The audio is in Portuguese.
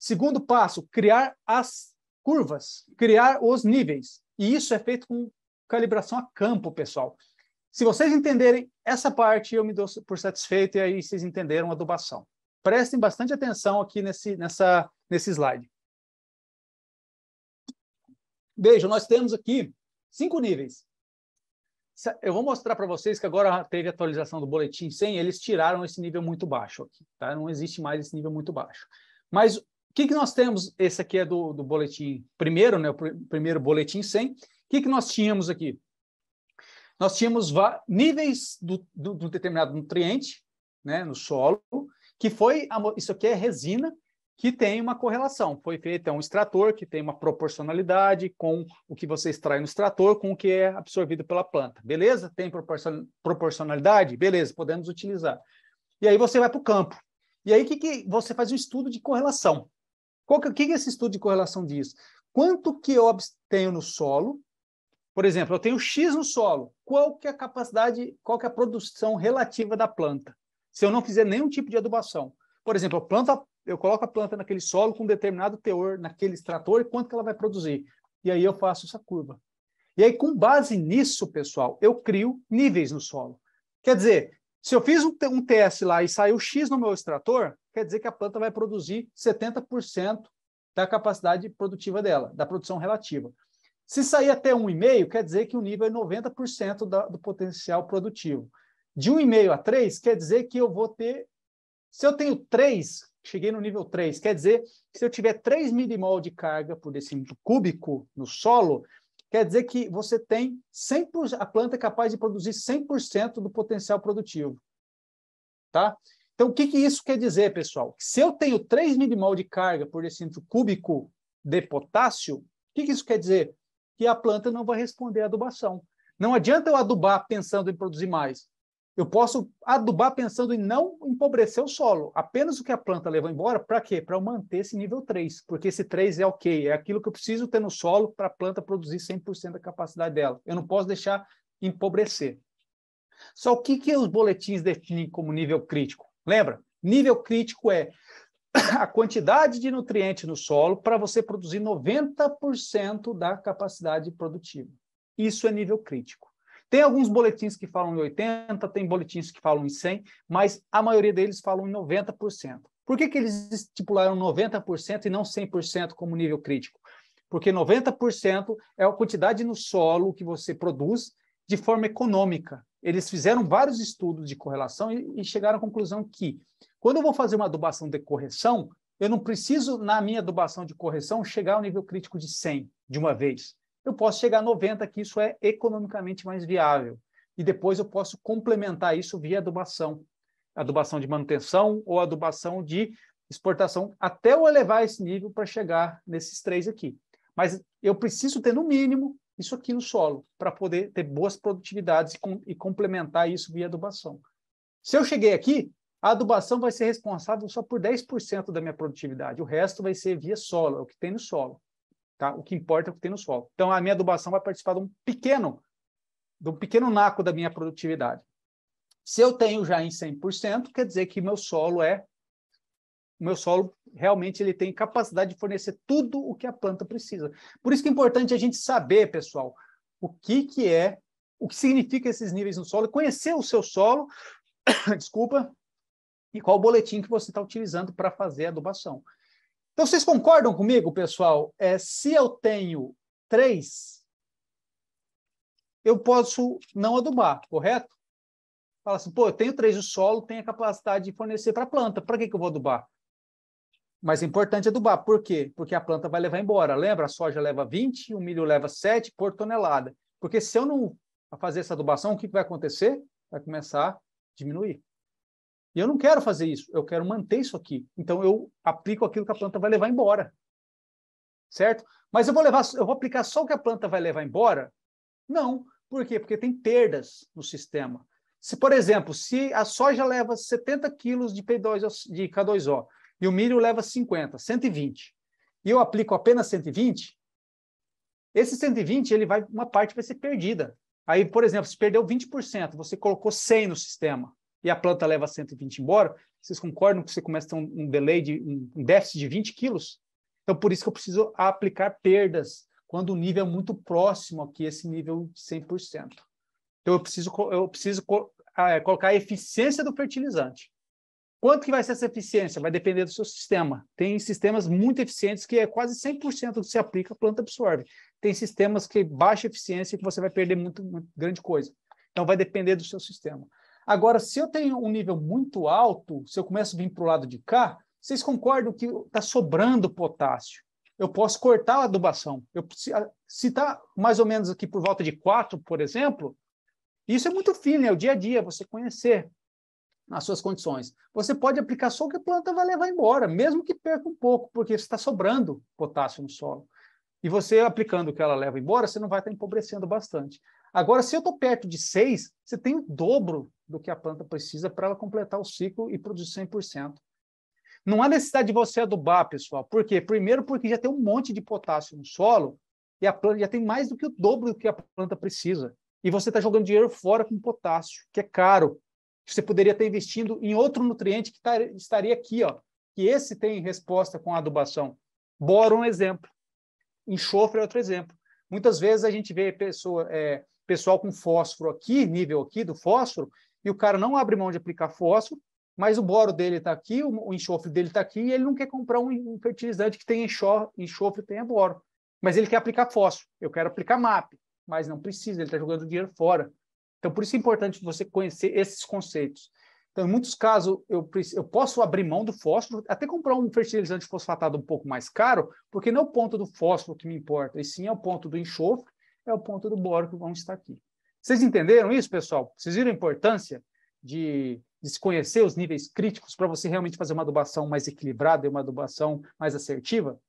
Segundo passo, criar as curvas, criar os níveis. E isso é feito com calibração a campo, pessoal. Se vocês entenderem essa parte, eu me dou por satisfeito, e aí vocês entenderam a adubação. Prestem bastante atenção aqui nesse slide. Vejam, nós temos aqui 5 níveis. Eu vou mostrar para vocês que agora teve a atualização do boletim 100, eles tiraram esse nível muito baixo aqui, tá? Não existe mais esse nível muito baixo. Mas o que nós temos? Esse aqui é do boletim primeiro, né? O primeiro boletim 100. O que nós tínhamos aqui? Nós tínhamos níveis do determinado nutriente, né, no solo, que foi, isso aqui é resina, que tem uma correlação. Foi feito um extrator que tem uma proporcionalidade com o que você extrai no extrator com o que é absorvido pela planta. Beleza? Tem proporcionalidade? Beleza, podemos utilizar. E aí você vai para o campo. E aí você faz um estudo de correlação. O que esse estudo de correlação diz? Quanto que eu tenho no solo? Por exemplo, eu tenho X no solo. Qual que é a capacidade, qual que é a produção relativa da planta? Se eu não fizer nenhum tipo de adubação. Por exemplo, eu coloco a planta naquele solo com um determinado teor naquele extrator e quanto que ela vai produzir. E aí eu faço essa curva. E aí, com base nisso, pessoal, eu crio níveis no solo. Quer dizer, se eu fiz um teste lá e saiu X no meu extrator, quer dizer que a planta vai produzir 70% da capacidade produtiva dela, da produção relativa. Se sair até 1,5, quer dizer que o nível é 90% do potencial produtivo. De 1,5 a 3, quer dizer que eu vou ter... Se eu tenho 3, cheguei no nível 3, quer dizer que se eu tiver 3 milimol de carga por decímetro cúbico no solo, quer dizer que você tem 100%, a planta é capaz de produzir 100% do potencial produtivo. Tá? Então, o que isso quer dizer, pessoal? Se eu tenho 3 milimol de carga por decímetro cúbico de potássio, o que isso quer dizer? Que a planta não vai responder à adubação. Não adianta eu adubar pensando em produzir mais. Eu posso adubar pensando em não empobrecer o solo. Apenas o que a planta levou embora, para quê? Para eu manter esse nível 3. Porque esse 3 é ok, é aquilo que eu preciso ter no solo para a planta produzir 100% da capacidade dela. Eu não posso deixar empobrecer. Só o que os boletins definem como nível crítico? Lembra? Nível crítico é a quantidade de nutriente no solo para você produzir 90% da capacidade produtiva. Isso é nível crítico. Tem alguns boletins que falam em 80%, tem boletins que falam em 100%, mas a maioria deles falam em 90%. Por que eles estipularam 90% e não 100% como nível crítico? Porque 90% é a quantidade no solo que você produz de forma econômica. Eles fizeram vários estudos de correlação e chegaram à conclusão que, quando eu vou fazer uma adubação de correção, eu não preciso, na minha adubação de correção, chegar ao nível crítico de 100 de uma vez. Eu posso chegar a 90, que isso é economicamente mais viável. E depois eu posso complementar isso via adubação. Adubação de manutenção ou adubação de exportação, até eu elevar esse nível para chegar nesses 3 aqui. Mas eu preciso ter, no mínimo, isso aqui no solo, para poder ter boas produtividades e complementar isso via adubação. Se eu cheguei aqui, a adubação vai ser responsável só por 10% da minha produtividade. O resto vai ser via solo, é o que tem no solo. Tá? O que importa é o que tem no solo. Então, a minha adubação vai participar de um pequeno naco da minha produtividade. Se eu tenho já em 100%, quer dizer que meu solo realmente ele tem capacidade de fornecer tudo o que a planta precisa. Por isso que é importante a gente saber, pessoal, o que significa esses níveis no solo, conhecer o seu solo, desculpa, e qual boletim que você está utilizando para fazer a adubação. Então, vocês concordam comigo, pessoal? Se eu tenho 3, eu posso não adubar, correto? Fala assim, pô, eu tenho 3, o solo tem a capacidade de fornecer para a planta, para que eu vou adubar? Mas é importante adubar, por quê? Porque a planta vai levar embora. Lembra? A soja leva 20, o milho leva 7 por tonelada. Porque se eu não fazer essa adubação, o que vai acontecer? Vai começar a diminuir. E eu não quero fazer isso, eu quero manter isso aqui. Então, eu aplico aquilo que a planta vai levar embora. Certo? Mas eu vou aplicar só o que a planta vai levar embora? Não. Por quê? Porque tem perdas no sistema. Se, por exemplo, se a soja leva 70 quilos de K2O e o milho leva 50, 120, e eu aplico apenas 120, esse 120, uma parte vai ser perdida. Aí, por exemplo, se perdeu 20%, você colocou 100 no sistema. e a planta leva 120 embora, vocês concordam que você começa a ter um delay, um déficit de 20 quilos? Então, por isso que eu preciso aplicar perdas, quando o nível é muito próximo aqui, esse nível de 100%. Então, eu preciso colocar a eficiência do fertilizante. Quanto que vai ser essa eficiência? Vai depender do seu sistema. Tem sistemas muito eficientes que é quase 100% do que se aplica, a planta absorve. Tem sistemas que baixa eficiência e que você vai perder muito grande coisa. Então, vai depender do seu sistema. Agora, se eu tenho um nível muito alto, se eu começo a vir para o lado de cá, vocês concordam que está sobrando potássio? Eu posso cortar a adubação. Se está mais ou menos aqui por volta de 4, por exemplo, isso é muito fino, é o dia a dia, você conhecer as suas condições. Você pode aplicar só o que a planta vai levar embora, mesmo que perca um pouco, porque está sobrando potássio no solo. E você aplicando o que ela leva embora, você não vai estar empobrecendo bastante. Agora, se eu estou perto de 6, você tem o dobro do que a planta precisa para ela completar o ciclo e produzir 100%. Não há necessidade de você adubar, pessoal. Por quê? Primeiro, porque já tem um monte de potássio no solo e a planta já tem mais do que o dobro do que a planta precisa. E você está jogando dinheiro fora com potássio, que é caro. Você poderia estar investindo em outro nutriente que estaria aqui, ó, que esse tem resposta com a adubação. Boro é um exemplo. Enxofre é outro exemplo. Muitas vezes a gente vê pessoal com fósforo aqui, nível aqui do fósforo, e o cara não abre mão de aplicar fósforo, mas o boro dele está aqui, o enxofre dele está aqui, e ele não quer comprar um fertilizante que tenha enxofre e tenha boro. Mas ele quer aplicar fósforo. Eu quero aplicar MAP, mas não precisa, ele está jogando dinheiro fora. Então, por isso é importante você conhecer esses conceitos. Então, em muitos casos, eu posso abrir mão do fósforo, até comprar um fertilizante fosfatado um pouco mais caro, porque não é o ponto do fósforo que me importa, e sim é o ponto do enxofre, é o ponto do boro que vão estar aqui. Vocês entenderam isso, pessoal? Vocês viram a importância de se conhecer os níveis críticos para você realmente fazer uma adubação mais equilibrada e uma adubação mais assertiva?